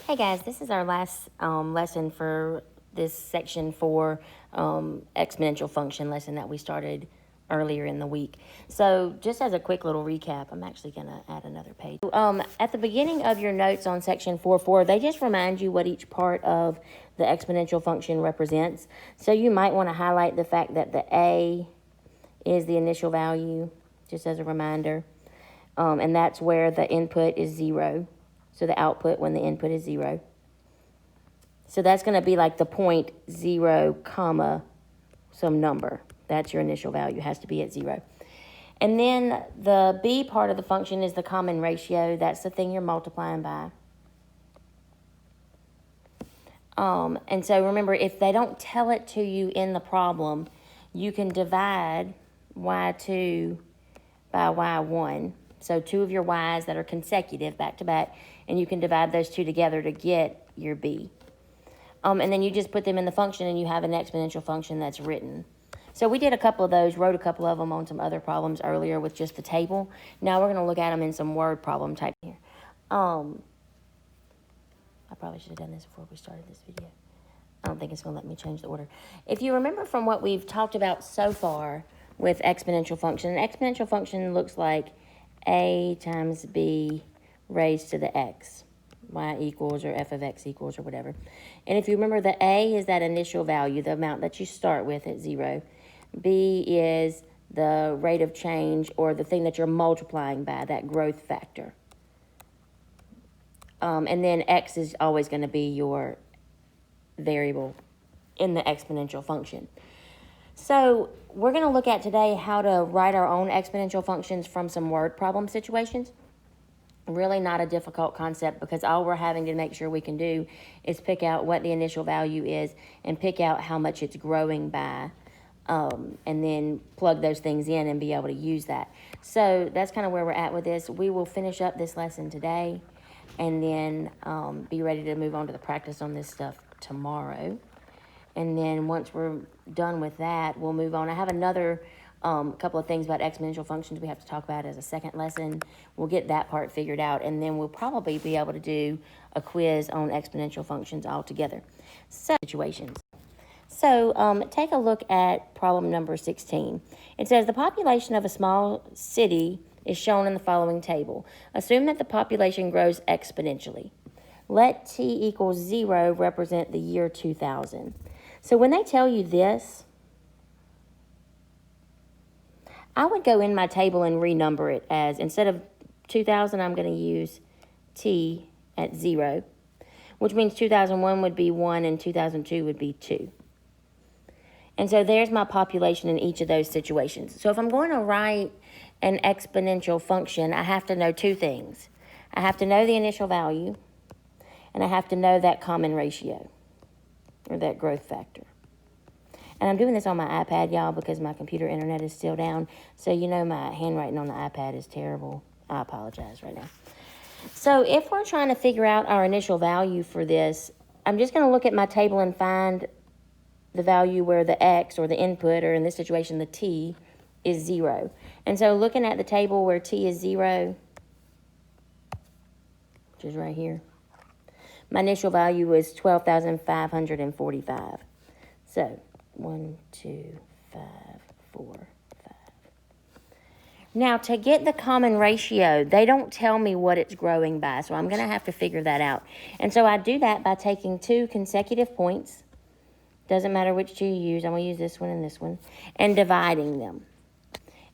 Hey guys, this is our last lesson for this section 4 exponential function lesson that we started earlier in the week. So just as a quick little recap, I'm actually going to add another page. At the beginning of your notes on section 4.4, they just remind you what each part of the exponential function represents. So you might want to highlight the fact that the a is the initial value, just as a reminder. And that's where the input is 0. So the output when the input is 0. So that's going to be like the point 0, comma, some number. That's your initial value. It has to be at 0. And then the b part of the function is the common ratio. That's the thing you're multiplying by. And so remember, if they don't tell it to you in the problem, you can divide y2 by y1. So two of your y's that are consecutive back to back, and you can divide those two together to get your b. And then you just put them in the function and you have an exponential function that's written. So we did a couple of those, wrote a couple of them on some other problems earlier with just the table. Now we're going to look at them in some word problem type here. I probably should have done this before we started this video. I don't think it's going to let me change the order. If you remember from what we've talked about so far with exponential function, an exponential function looks like a times b raised to the x, y equals or f of x equals or whatever. And if you remember, the a is that initial value, the amount that you start with at 0. B is the rate of change or the thing that you're multiplying by, that growth factor. And then x is always going to be your variable in the exponential function. So we're going to look at today how to write our own exponential functions from some word problem situations. Really not a difficult concept, because all we're having to make sure we can do is pick out what the initial value is and pick out how much it's growing by, and then plug those things in and be able to use that. So that's kind of where we're at with this. We will finish up this lesson today and then be ready to move on to the practice on this stuff tomorrow. And then once we're done with that, we'll move on. I have another couple of things about exponential functions we have to talk about as a second lesson. We'll get that part figured out, and then we'll probably be able to do a quiz on exponential functions altogether. So, situations. So take a look at problem number 16. It says the population of a small city is shown in the following table. Assume that the population grows exponentially. Let t equals 0 represent the year 2000. So when they tell you this, I would go in my table and renumber it as, instead of 2000, I'm going to use t at 0, which means 2001 would be 1 and 2002 would be 2. And so there's my population in each of those situations. So if I'm going to write an exponential function, I have to know two things. I have to know the initial value, and I have to know that common ratio, or that growth factor. And I'm doing this on my iPad, y'all, because my computer internet is still down. So you know my handwriting on the iPad is terrible. I apologize right now. So if we're trying to figure out our initial value for this, I'm just going to look at my table and find the value where the x, or the input, or in this situation the t, is 0. And so looking at the table where t is 0, which is right here, my initial value is 12,545. So 1, 2, 5, 4, 5. Now, to get the common ratio, they don't tell me what it's growing by, so I'm going to have to figure that out. And so I do that by taking two consecutive points, doesn't matter which two you use, I'm going to use this one and this one, and dividing them.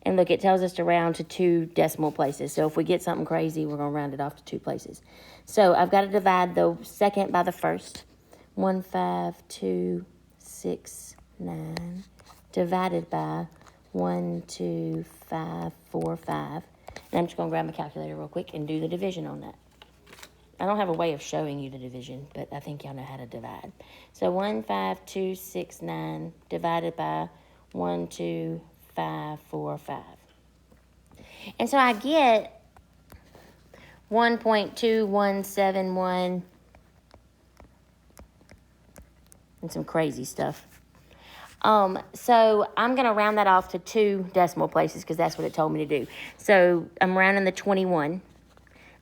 And look, it tells us to round to 2 decimal places. So if we get something crazy, we're going to round it off to 2 places. So I've got to divide the second by the first. 1, 5, 2, 6, 9, divided by 1, 2, 5, 4, 5. And I'm just going to grab my calculator real quick and do the division on that. I don't have a way of showing you the division, but I think y'all know how to divide. So 1, 5, 2, 6, 9, divided by 1, 2, 5, 4, 5. And so I get 1.2171 and some crazy stuff. So I'm going to round that off to 2 decimal places because that's what it told me to do. So I'm rounding the 21.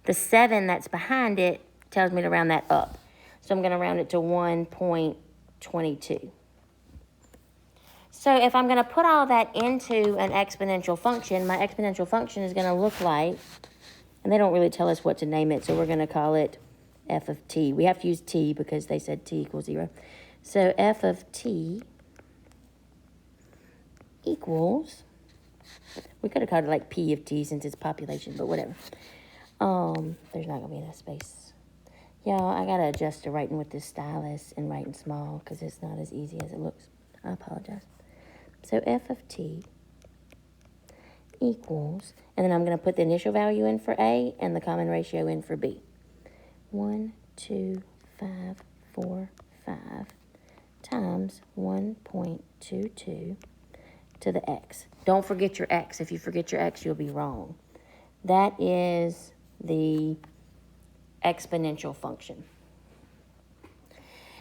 The 7 that's behind it tells me to round that up. So I'm going to round it to 1.22. So if I'm going to put all that into an exponential function, my exponential function is going to look like, and they don't really tell us what to name it, so we're going to call it f of t. We have to use t because they said t equals 0. So f of t equals, we could have called it like p of t since it's population, but whatever. There's not going to be enough space. Y'all, I got to adjust to writing with this stylus and writing small because it's not as easy as it looks. I apologize. So f of t equals, and then I'm going to put the initial value in for a and the common ratio in for b. 1, 2, 5, 4, 5 times 1.22 to the x. Don't forget your x. If you forget your x, you'll be wrong. That is the exponential function.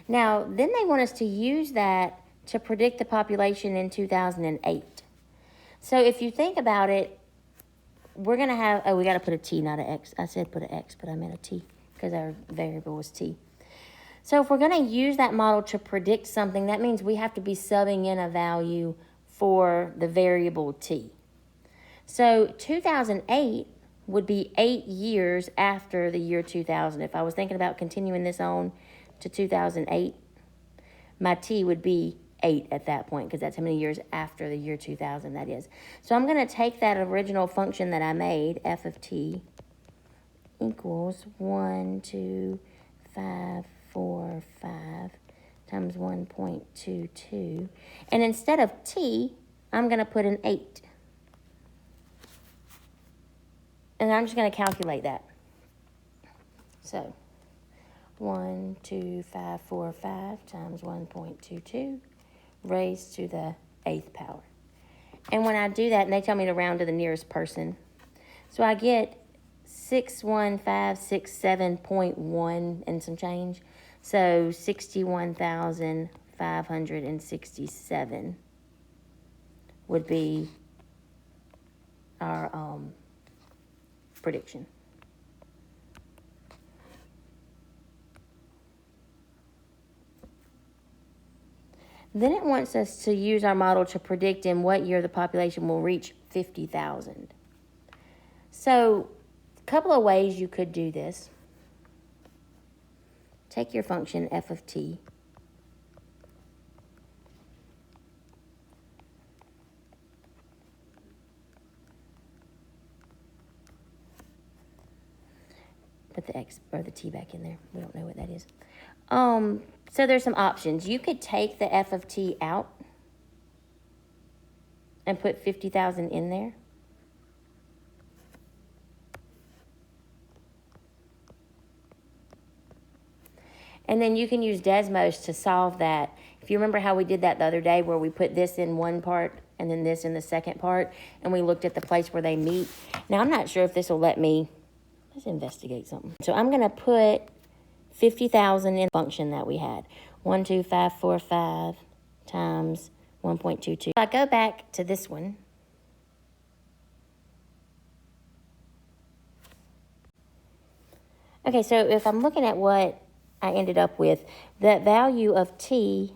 Now, then they want us to use that to predict the population in 2008. So if you think about it, we're going to have, oh, we got to put a t, not an x. I said put an x, but I meant a t because our variable was t. So if we're going to use that model to predict something, that means we have to be subbing in a value for the variable t. So 2008 would be 8 years after the year 2000. If I was thinking about continuing this on to 2008, my t would be 8 at that point because that's how many years after the year 2000 that is. So I'm going to take that original function that I made, f of t equals 1, 2, 5, 4, 5 times 1.22. And instead of t, I'm going to put an 8. And I'm just going to calculate that. So 1, 2, 5, 4, 5 times 1.22 raised to the 8th power. And when I do that, and they tell me to round to the nearest person, so I get 61567.1 and some change. So 61,567 would be our prediction. Then it wants us to use our model to predict in what year the population will reach 50,000. So a couple of ways you could do this. Take your function f of t. Put the x or the t back in there. We don't know what that is. So there's some options. You could take the f of t out and put 50,000 in there. And then you can use Desmos to solve that. If you remember how we did that the other day where we put this in one part and then this in the second part, and we looked at the place where they meet. Now, I'm not sure if this will let me. Let's investigate something. So I'm going to put 50,000 in the function that we had. 12545 times 1.22. If I go back to this one, okay, so if I'm looking at what I ended up with, that value of t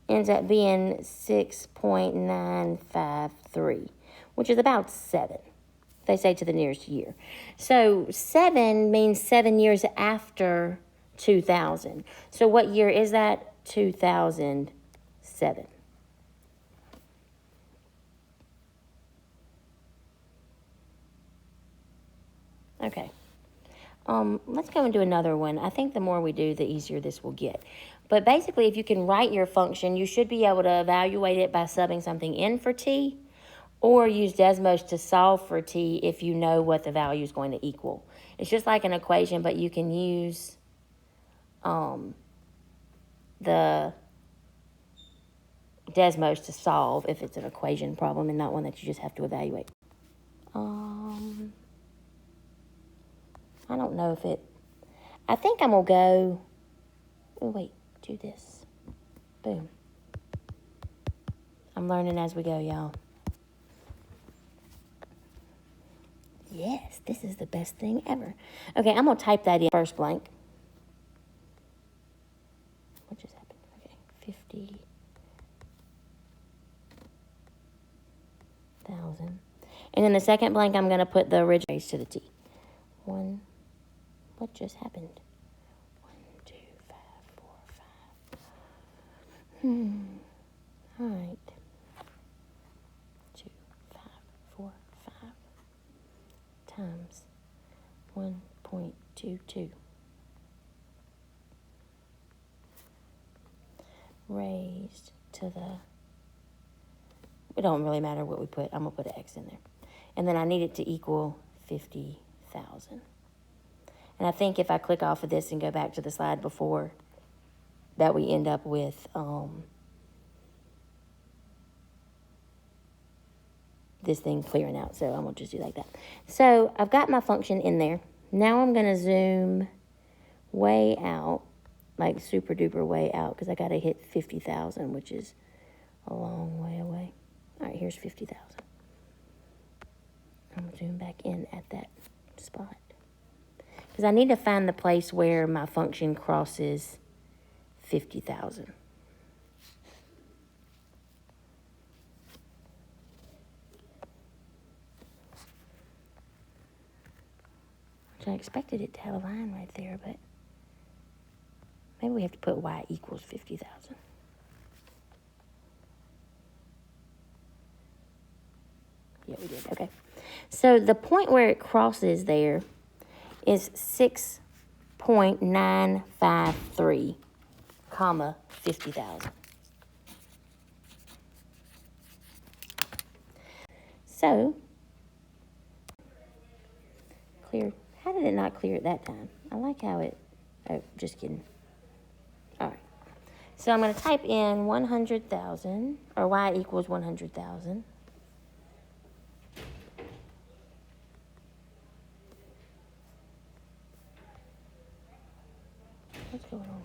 ends up being 6.953, which is about 7. They say to the nearest year. So 7 means 7 years after 2000. So what year is that? 2007. Okay. Let's go and do another one. I think the more we do, the easier this will get. But basically, if you can write your function, you should be able to evaluate it by subbing something in for t, or use Desmos to solve for t if you know what the value is going to equal. It's just like an equation, but you can use the Desmos to solve if it's an equation problem and not one that you just have to evaluate. I don't know if it... I think I'm going to go... Oh, wait. Do this. Boom. I'm learning as we go, y'all. Yes, this is the best thing ever. Okay, I'm going to type that in first blank. What just happened? Okay, 50,000. And in the second blank, I'm going to put the original raised to the t. What just happened? 1, 2, 5, 4, 5. All right. 2, 5, 4, 5 times 1.22 raised to the, it don't really matter what we put. I'm going to put an x in there. And then I need it to equal 50,000. And I think if I click off of this and go back to the slide before, that we end up with this thing clearing out. So I'm going to just do like that. So I've got my function in there. Now I'm going to zoom way out, like super duper way out, because I got to hit 50,000, which is a long way away. All right, here's 50,000. I'm going to zoom back in at that spot, because I need to find the place where my function crosses 50,000. I expected it to have a line right there, but maybe we have to put y equals 50,000. Yeah, we did. Okay. So the point where it crosses there is 6.953, comma 50,000. So, clear. How did it not clear it that time? I like how it, oh, just kidding. All right. So I'm going to type in 100,000, or y equals 100,000. What's going on here?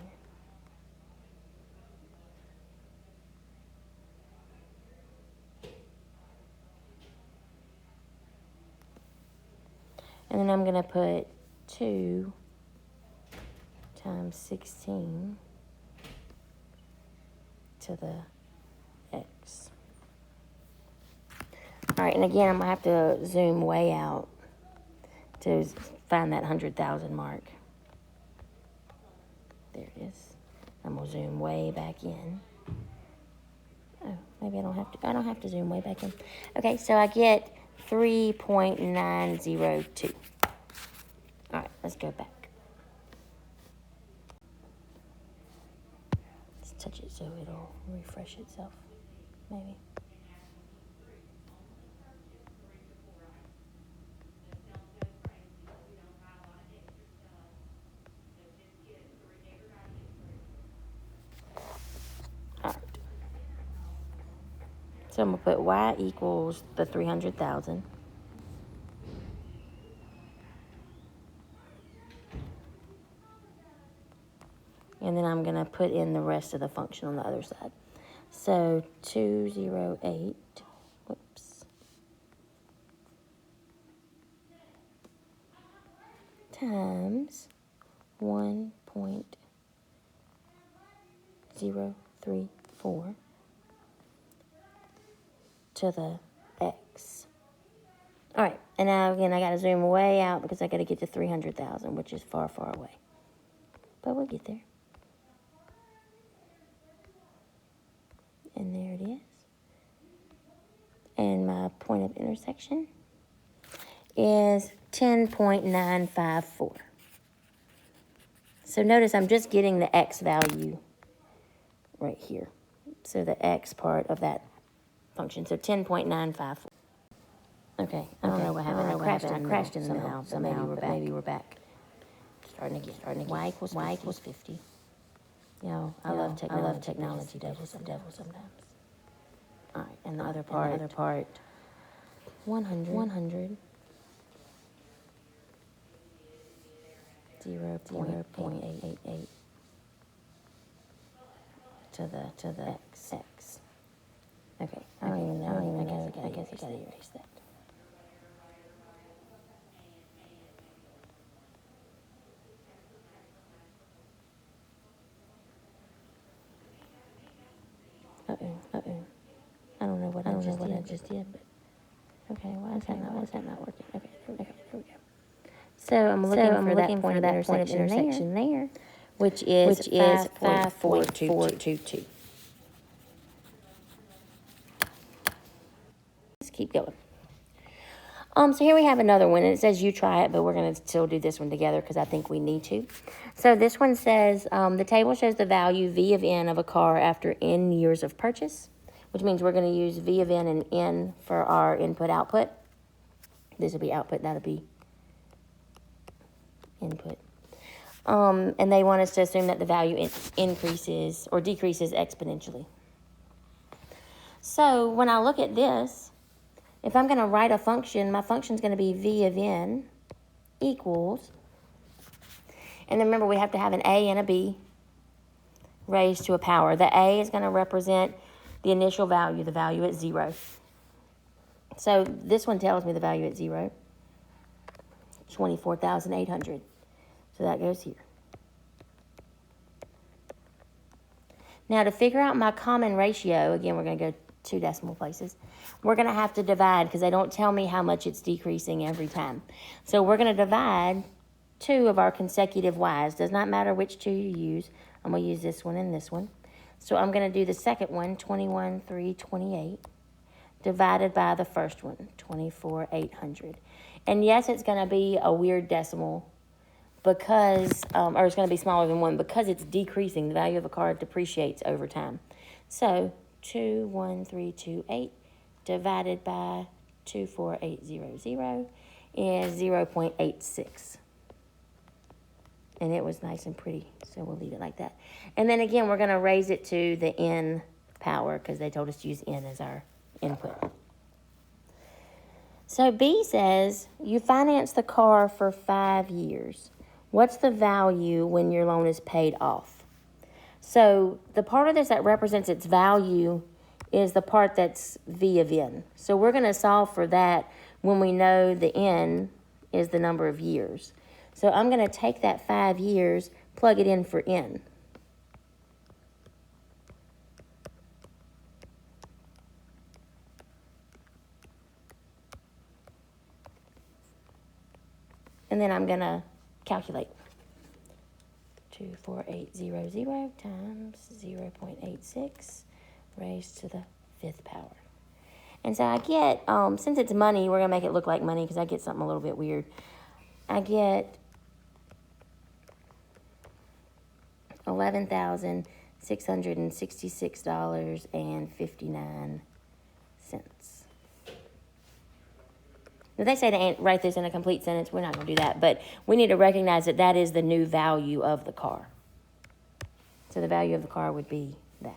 And then I'm going to put 2 times 16 to the x. All right, and again, I'm going to have to zoom way out to find that 100,000 mark. There it is. I'm going to zoom way back in. Oh, maybe I don't have to zoom way back in. Okay, so I get 3.902. All right, let's go back. Let's touch it so it'll refresh itself, maybe. All right. So I'm going to put y equals the 300,000. And then I'm going to put in the rest of the function on the other side. So 208, whoops, times 1.034 to the x. All right, and now again, I got to zoom way out because I got to get to 300,000, which is far, far away. But we'll get there. And there it is. And my point of intersection is 10.954. So notice I'm just getting the x value right here. So the x part of that function. So 10.954. Okay, I don't know what happened. I crashed in the middle. So maybe we're back. Starting again. Y equals 50. You know, I love technology. Devil sometimes. All right, and the other part. 100. 0.888 to the x. Okay, I don't even know. I guess I gotta erase that. I don't know what I just did. But okay, why is that not working? Okay, here we go. So I'm looking for that point of intersection there, which is 5.4422. Let's keep going. So here we have another one, and it says you try it, but we're going to still do this one together because I think we need to. So this one says, the table shows the value V of N of a car after N years of purchase, which means we're going to use V of N and N for our input-output. This will be output, that'll be input. And they want us to assume that the value increases or decreases exponentially. So when I look at this, if I'm going to write a function, my function is going to be V of N equals, and then remember we have to have an A and a B raised to a power. The A is going to represent the initial value, the value at 0. So this one tells me the value at 0, 24,800. So that goes here. Now to figure out my common ratio, again we're going to go 2 decimal places, we're going to have to divide because they don't tell me how much it's decreasing every time. So we're going to divide 2 of our consecutive y's. Does not matter which 2 you use. I'm going to use this one and this one. So I'm going to do the second one, 21,328, divided by the first one, 24,800. And yes, it's going to be a weird decimal because, or it's going to be smaller than 1 because it's decreasing. The value of a car depreciates over time. So 21328 divided by 24800 is 0.86. And it was nice and pretty, so we'll leave it like that. And then again, we're going to raise it to the N power because they told us to use N as our input. So B says, you finance the car for 5 years. What's the value when your loan is paid off? So the part of this that represents its value is the part that's V of N. So we're going to solve for that when we know the N is the number of years. So I'm going to take that 5 years, plug it in for N. And then I'm going to calculate. 24800 times 0.86 raised to the 5th power. And so I get, since it's money, we're going to make it look like money because I get something a little bit weird. I get $11,666.59. Now they say to write this in a complete sentence. We're not going to do that, but we need to recognize that that is the new value of the car. So the value of the car would be that.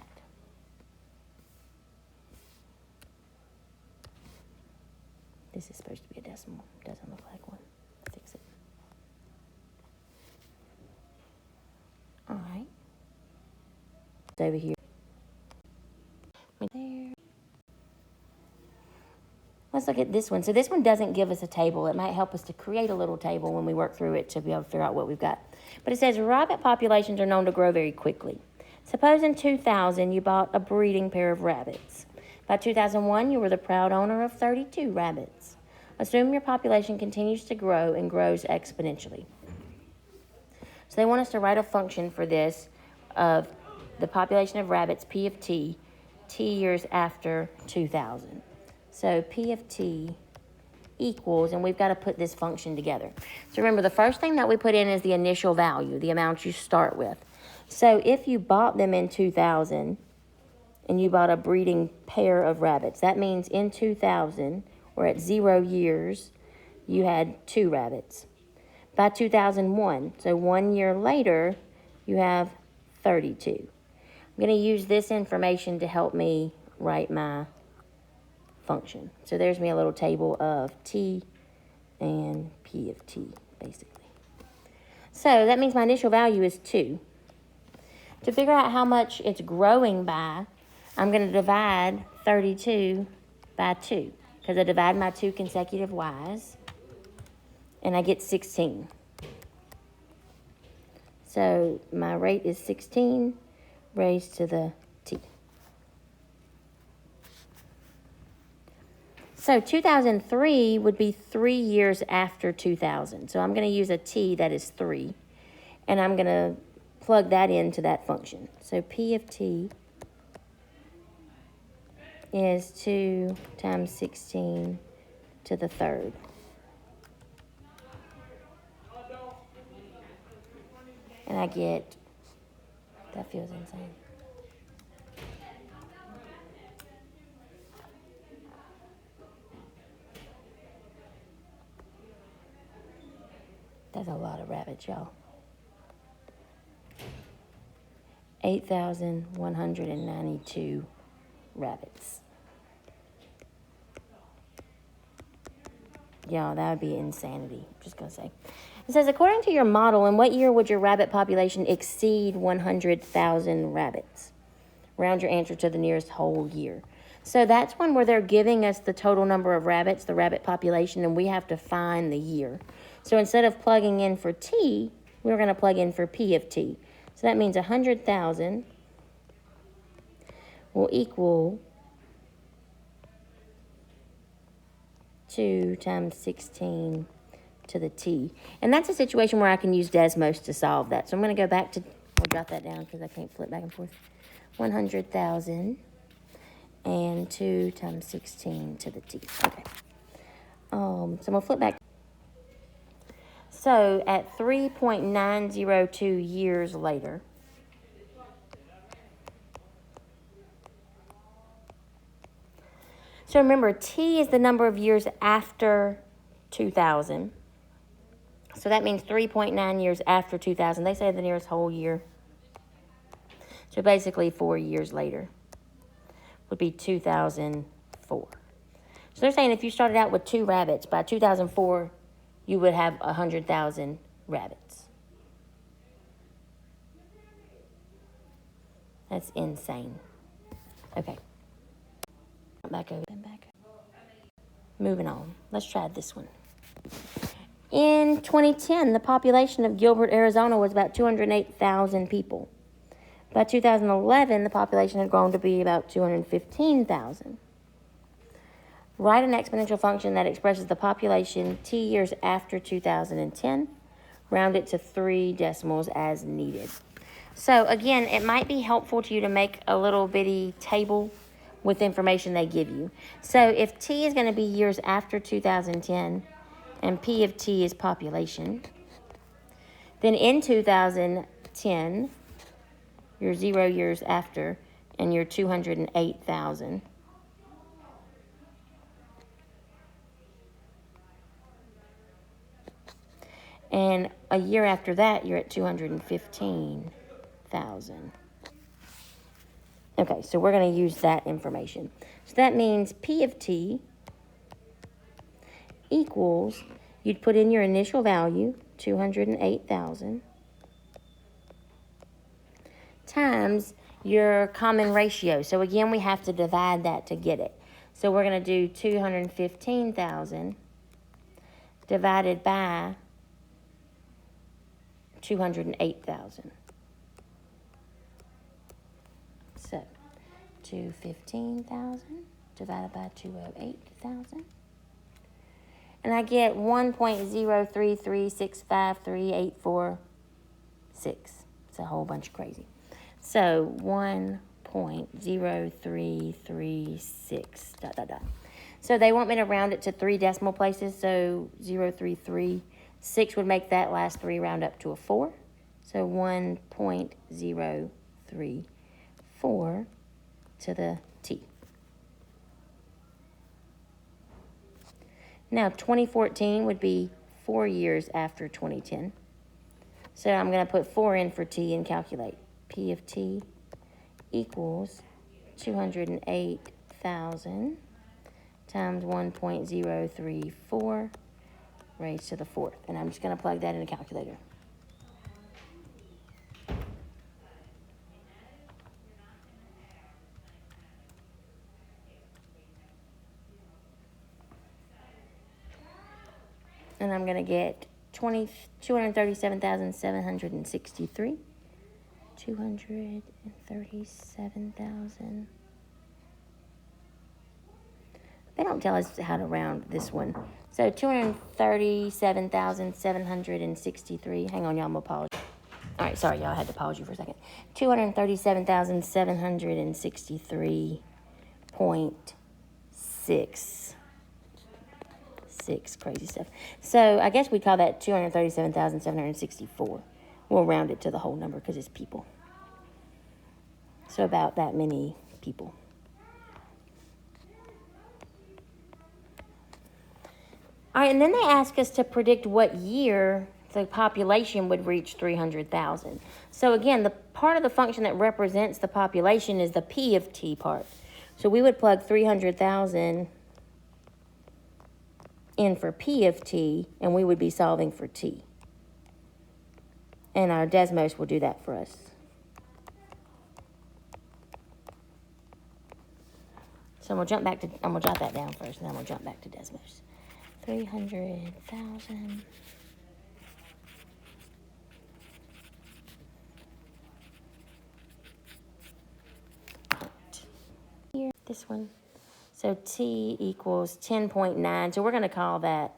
This is supposed to be a decimal. Doesn't look like one. Fix it. All right. It's over here. There. Let's look at this one. So this one doesn't give us a table. It might help us to create a little table when we work through it to be able to figure out what we've got. But it says rabbit populations are known to grow very quickly. Suppose in 2000 you bought a breeding pair of rabbits. By 2001 you were the proud owner of 32 rabbits. Assume your population continues to grow and grows exponentially. So they want us to write a function for this of the population of rabbits, P of t years after 2000. So P of t equals, and we've got to put this function together. So remember, the first thing that we put in is the initial value, the amount you start with. So if you bought them in 2000 and you bought a breeding pair of rabbits, that means in 2000, or at 0 years, you had 2 rabbits. By 2001, so 1 year later, you have 32. I'm going to use this information to help me write my function. So there's me a little table of t and P of t, basically. So that means my initial value is 2. To figure out how much it's growing by, I'm going to divide 32 by 2, because I divide my 2 consecutive y's, and I get 16. So my rate is 16 raised to the t. So 2003 would be 3 years after 2000. So I'm going to use a t that is 3, and I'm going to plug that into that function. So p of t is 2 times 16 to the third. And I get, that feels insane. That's a lot of rabbits, y'all. 8,192 rabbits. Y'all, that would be insanity. Just gonna say. It says, according to your model, in what year would your rabbit population exceed 100,000 rabbits? Round your answer to the nearest whole year. So that's one where they're giving us the total number of rabbits, the rabbit population, and we have to find the year. So instead of plugging in for t, we're going to plug in for p of t. So that means 100,000 will equal 2 times 16 to the t. And that's a situation where I can use Desmos to solve that. So I'm going to go back to, I'll jot that down because I can't flip back and forth. 100,000 and 2 times 16 to the t. Okay. So I'm going to flip back. So at 3.902 years later, so remember, t is the number of years after 2000. So that means 3.9 years after 2000. They say the nearest whole year. So basically 4 years later would be 2004. So they're saying if you started out with 2 rabbits, by 2004, you would have 100,000 rabbits. That's insane. Okay. Back over. Moving on. Let's try this one. In 2010, the population of Gilbert, Arizona was about 208,000 people. By 2011, the population had grown to be about 215,000. Write an exponential function that expresses the population t years after 2010. Round it to 3 decimals as needed. So again, it might be helpful to you to make a little bitty table with information they give you. So if t is going to be years after 2010 and p of t is population, then in 2010, you're 0 years after, and you're 208,000. And a year after that, you're at 215,000. Okay, so we're going to use that information. So that means p of t equals, you'd put in your initial value, 208,000, times your common ratio. So again, we have to divide that to get it. So we're going to do 215,000 divided by 208,000. So 215,000 divided by 208,000. And I get 1.033653846. It's a whole bunch of crazy. So 1.0336 ... So they want me to round it to 3 decimal places. So 0.336 would make that last 3 round up to a 4. So 1.034 to the t. Now 2014 would be 4 years after 2010. So I'm going to put 4 in for t and calculate. P of t equals 208,000 times 1.034 raised to the 4th. And I'm just going to plug that in a calculator. And I'm going to get 237,763. 237,000. They don't tell us how to round this one. So 237,763. Hang on, y'all, I'm going to pause. All right, sorry, y'all, I had to pause you for a second. 237,763.6. Crazy stuff. So I guess we call that 237,764. We'll round it to the whole number because it's people. So about that many people. All right, and then they ask us to predict what year the population would reach 300,000. So again, the part of the function that represents the population is the P of t part. So we would plug 300,000 in for P of t, and we would be solving for t. And our Desmos will do that for us. So I'm going to jot that down first, and then we'll jump back to Desmos. 300,000. Here, this one. So t equals 10.9. So we're going to call that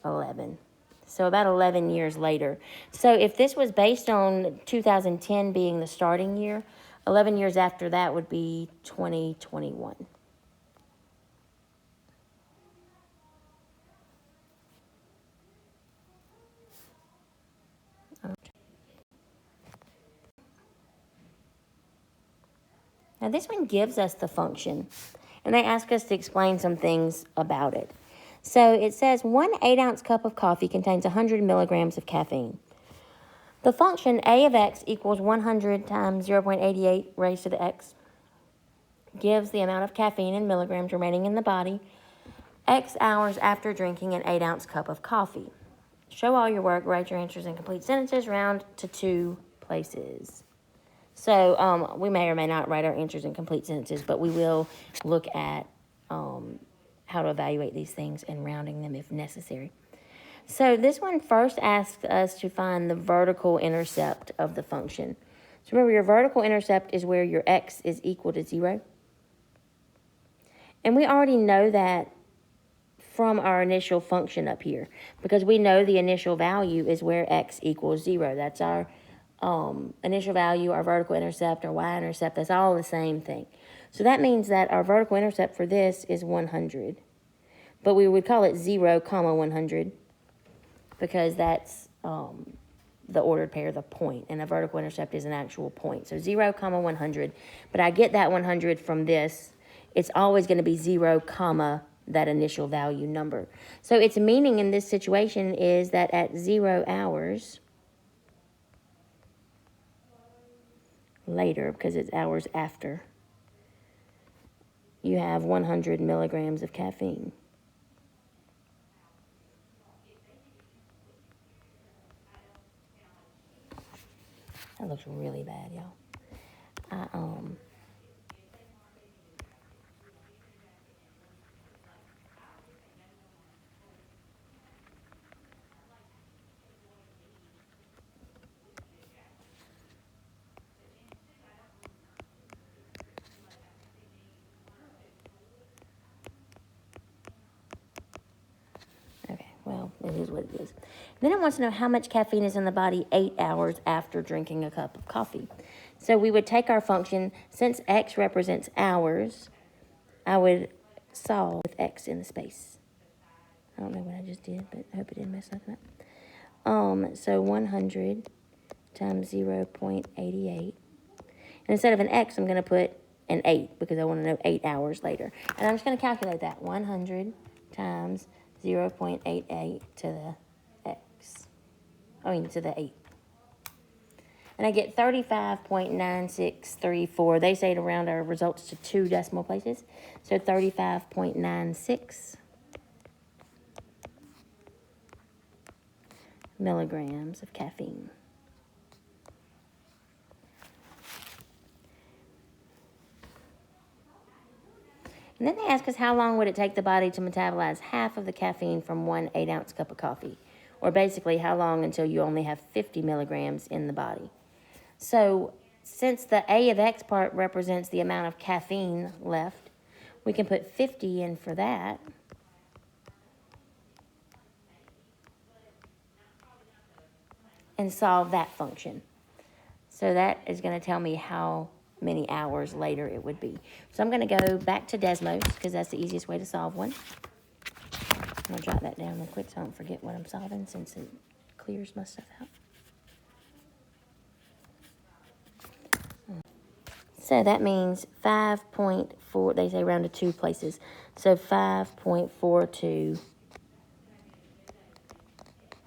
11. So about 11 years later. So if this was based on 2010 being the starting year, 11 years after that would be 2021. Now this one gives us the function, and they ask us to explain some things about it. So it says 1 8-ounce cup of coffee contains 100 milligrams of caffeine. The function a of x equals 100 times 0.88 raised to the x gives the amount of caffeine in milligrams remaining in the body x hours after drinking an 8-ounce cup of coffee. Show all your work, write your answers in complete sentences, round to 2 places. So we may or may not write our answers in complete sentences, but we will look at how to evaluate these things and rounding them if necessary. So this one first asks us to find the vertical intercept of the function. So remember, your vertical intercept is where your x is equal to 0. And we already know that from our initial function up here, because we know the initial value is where x equals 0. That's our initial value, our vertical intercept, our y-intercept. That's all the same thing. So that means that our vertical intercept for this is 100. But we would call it 0, 100, because that's the ordered pair, the point, and a vertical intercept is an actual point. So 0, 100, but I get that 100 from this. It's always going to be 0, that initial value number. So its meaning in this situation is that at 0 hours later, because it's hours after, you have 100 milligrams of caffeine. That looks really bad, y'all. Well, it is what it is. Then it wants to know how much caffeine is in the body 8 hours after drinking a cup of coffee. So we would take our function, since x represents hours, I would solve with x in the space. I don't know what I just did, but I hope it didn't mess that up. So 100 times 0.88. And instead of an x, I'm going to put an 8, because I want to know 8 hours later. And I'm just going to calculate that. 100 times 0.88 to the x. To the 8. And I get 35.9634. They say to round our results to 2 decimal places. So 35.96 milligrams of caffeine. And then they ask us how long would it take the body to metabolize half of the caffeine from 1 8-ounce cup of coffee? Or basically, how long until you only have 50 milligrams in the body? So since the a of x part represents the amount of caffeine left, we can put 50 in for that. And solve that function. So that is going to tell me how many hours later it would be. So I'm going to go back to Desmos because that's the easiest way to solve one. I'm going to jot that down real quick so I don't forget what I'm solving since it clears my stuff out. So that means 5.4, they say round to 2 places. So 5.42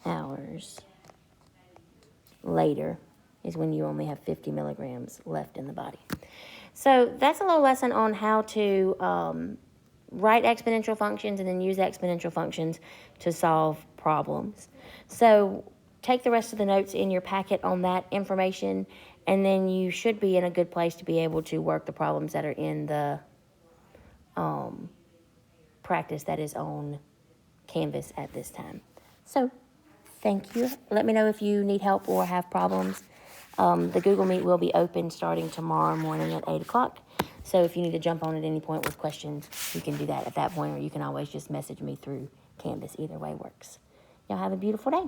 hours later is when you only have 50 milligrams left in the body. So that's a little lesson on how to write exponential functions and then use exponential functions to solve problems. So take the rest of the notes in your packet on that information, and then you should be in a good place to be able to work the problems that are in the practice that is on Canvas at this time. So thank you. Let me know if you need help or have problems. The Google Meet will be open starting tomorrow morning at 8 o'clock. So if you need to jump on at any point with questions, you can do that at that point, or you can always just message me through Canvas. Either way works. Y'all have a beautiful day.